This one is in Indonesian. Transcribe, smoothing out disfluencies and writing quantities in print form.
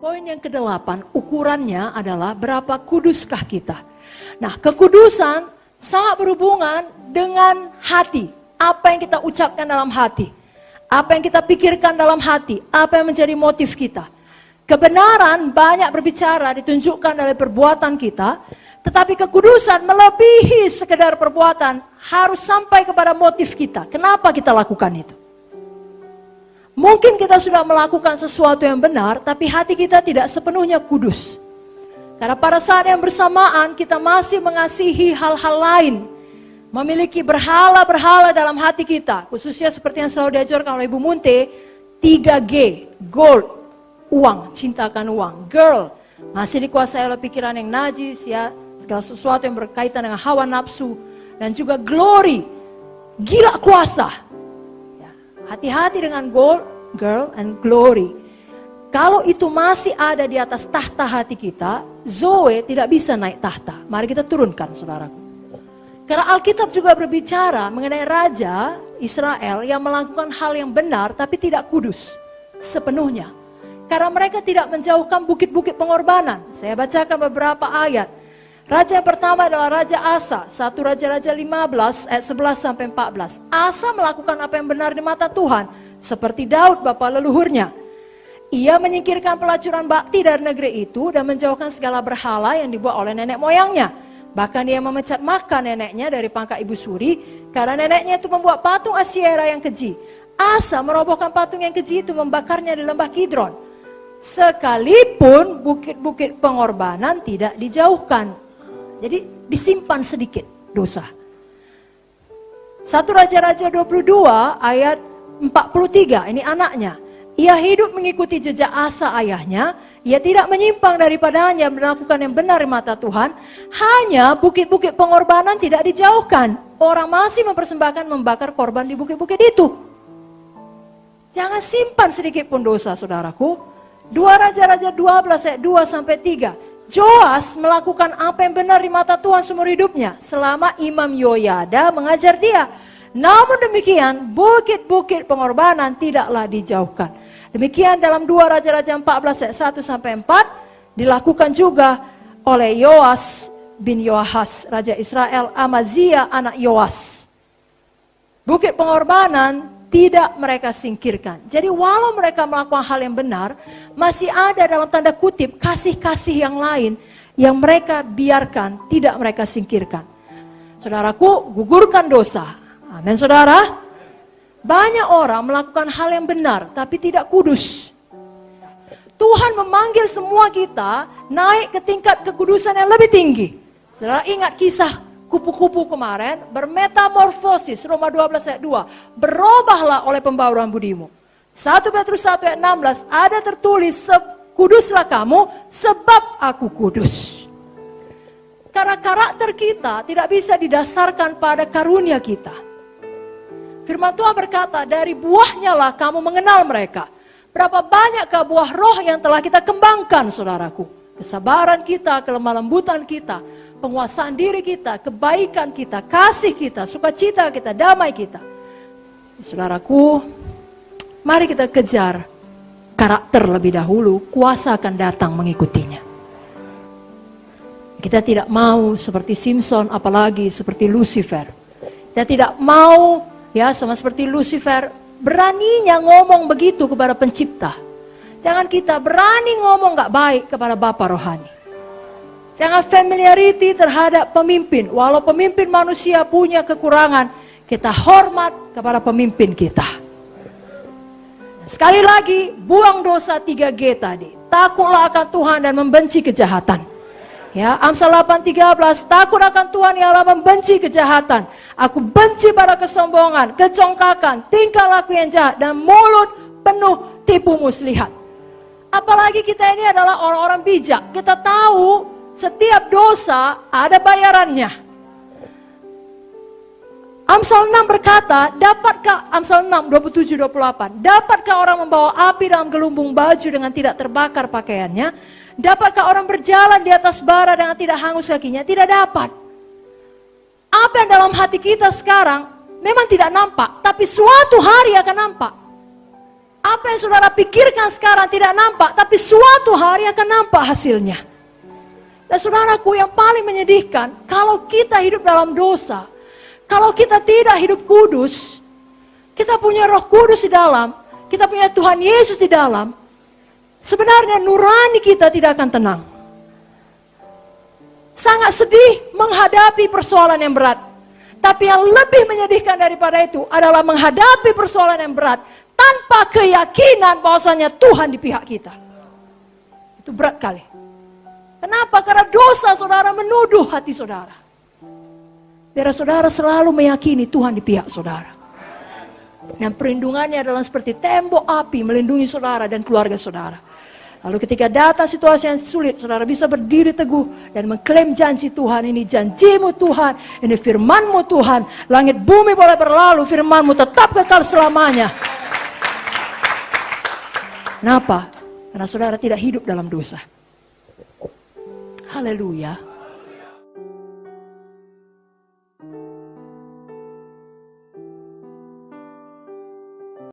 Poin yang ke-8, ukurannya adalah berapa kuduskah kita. Nah, kekudusan sangat berhubungan dengan hati. Apa yang kita ucapkan dalam hati. Apa yang kita pikirkan dalam hati. Apa yang menjadi motif kita. Kebenaran banyak berbicara ditunjukkan dari perbuatan kita. Tetapi kekudusan melebihi sekedar perbuatan. Harus sampai kepada motif kita. Kenapa kita lakukan itu? Mungkin kita sudah melakukan sesuatu yang benar, tapi hati kita tidak sepenuhnya kudus. Karena pada saat yang bersamaan kita masih mengasihi hal-hal lain. Memiliki berhala-berhala dalam hati kita. Khususnya seperti yang selalu diajarkan oleh Ibu Munte, 3G, gold, uang, cintakan uang. Girl, masih dikuasai oleh pikiran yang najis, ya, segala sesuatu yang berkaitan dengan hawa nafsu. Dan juga glory, gila kuasa. Hati-hati dengan gold, girl, and glory. Kalau itu masih ada di atas tahta hati kita, Zoe tidak bisa naik tahta. Mari kita turunkan, saudaraku. Karena Alkitab juga berbicara mengenai raja Israel yang melakukan hal yang benar tapi tidak kudus sepenuhnya. Karena mereka tidak menjauhkan bukit-bukit pengorbanan. Saya bacakan beberapa ayat. Raja yang pertama adalah Raja Asa, 1 Raja-Raja 15 ayat 11 sampai 14. Asa melakukan apa yang benar di mata Tuhan, seperti Daud bapa leluhurnya. Ia menyingkirkan pelacuran bakti dari negeri itu dan menjauhkan segala berhala yang dibuat oleh nenek moyangnya. Bahkan ia memecat makan neneknya dari pangkat ibu suri, karena neneknya itu membuat patung Asyera yang keji. Asa merobohkan patung yang keji itu, membakarnya di lembah Kidron. Sekalipun bukit-bukit pengorbanan tidak dijauhkan. Jadi disimpan sedikit dosa. 1 Raja-Raja 22 ayat 43, ini anaknya. Ia hidup mengikuti jejak Asa ayahnya. Ia tidak menyimpang daripadanya, melakukan yang benar di mata Tuhan. Hanya bukit-bukit pengorbanan tidak dijauhkan. Orang masih mempersembahkan membakar korban di bukit-bukit itu. Jangan simpan sedikit pun dosa, saudaraku. 2 Raja-Raja 12 ayat 2 sampai 3. Joas melakukan apa yang benar di mata Tuhan seumur hidupnya selama Imam Yoyada mengajar dia. Namun demikian bukit-bukit pengorbanan tidaklah dijauhkan. Demikian dalam 2 Raja-Raja 14 ayat 1 sampai 4 dilakukan juga oleh Yoas bin Yoahas, Raja Israel, Amazia anak Yoas. Bukit pengorbanan tidak mereka singkirkan. Jadi walau mereka melakukan hal yang benar, masih ada dalam tanda kutip kasih-kasih yang lain yang mereka biarkan, tidak mereka singkirkan. Saudaraku, gugurkan dosa. Amin, saudara. Banyak orang melakukan hal yang benar tapi tidak kudus. Tuhan memanggil semua kita naik ke tingkat kekudusan yang lebih tinggi. Saudara ingat kisah kupu-kupu kemarin, bermetamorfosis, Roma 12 ayat 2. Berubahlah oleh pembauran budimu. 1 Petrus 1 ayat 16 ada tertulis, kuduslah kamu sebab aku kudus. Karena karakter kita tidak bisa didasarkan pada karunia kita. Firman Tuhan berkata, dari buahnya lah kamu mengenal mereka. Berapa banyakkah buah roh yang telah kita kembangkan, saudaraku? Kesabaran kita, kelemah lembutan kita, penguasaan diri kita, kebaikan kita, kasih kita, sukacita kita, damai kita. Saudaraku, mari kita kejar karakter lebih dahulu, kuasa akan datang mengikutinya. Kita tidak mau seperti Simpson, apalagi seperti Lucifer. Kita tidak mau ya sama seperti Lucifer, beraninya ngomong begitu kepada pencipta. Jangan kita berani ngomong gak baik kepada Bapa rohani. Jangan familiarity terhadap pemimpin. Walau pemimpin manusia punya kekurangan, kita hormat kepada pemimpin kita. Sekali lagi, buang dosa 3G tadi. Takutlah akan Tuhan dan membenci kejahatan. Ya, Amsal 8:13, takut akan Tuhan ialah membenci kejahatan. Aku benci pada kesombongan, kecongkakan, tingkah laku yang jahat, dan mulut penuh tipu muslihat. Apalagi kita ini adalah orang-orang bijak. Kita tahu setiap dosa ada bayarannya. Amsal 6 berkata, dapatkah, Amsal 6, 27-28, dapatkah orang membawa api dalam gelumbung baju dengan tidak terbakar pakaiannya? Dapatkah orang berjalan di atas bara dengan tidak hangus kakinya? Tidak dapat. Apa yang dalam hati kita sekarang memang tidak nampak, tapi suatu hari akan nampak. Apa yang saudara pikirkan sekarang tidak nampak, tapi suatu hari akan nampak hasilnya. Dan saudaraku, yang paling menyedihkan, kalau kita hidup dalam dosa, kalau kita tidak hidup kudus, kita punya Roh Kudus di dalam, kita punya Tuhan Yesus di dalam, sebenarnya nurani kita tidak akan tenang. Sangat sedih menghadapi persoalan yang berat. Tapi yang lebih menyedihkan daripada itu adalah menghadapi persoalan yang berat tanpa keyakinan bahwasanya Tuhan di pihak kita. Itu berat kali. Kenapa? Karena dosa saudara menuduh hati saudara. Biar saudara selalu meyakini Tuhan di pihak saudara. Dan perlindungannya adalah seperti tembok api melindungi saudara dan keluarga saudara. Lalu ketika datang situasi yang sulit, saudara bisa berdiri teguh dan mengklaim janji Tuhan. Ini janjimu Tuhan, ini firmanmu Tuhan. Langit bumi boleh berlalu, firmanmu tetap kekal selamanya. Kenapa? Karena saudara tidak hidup dalam dosa. Haleluya.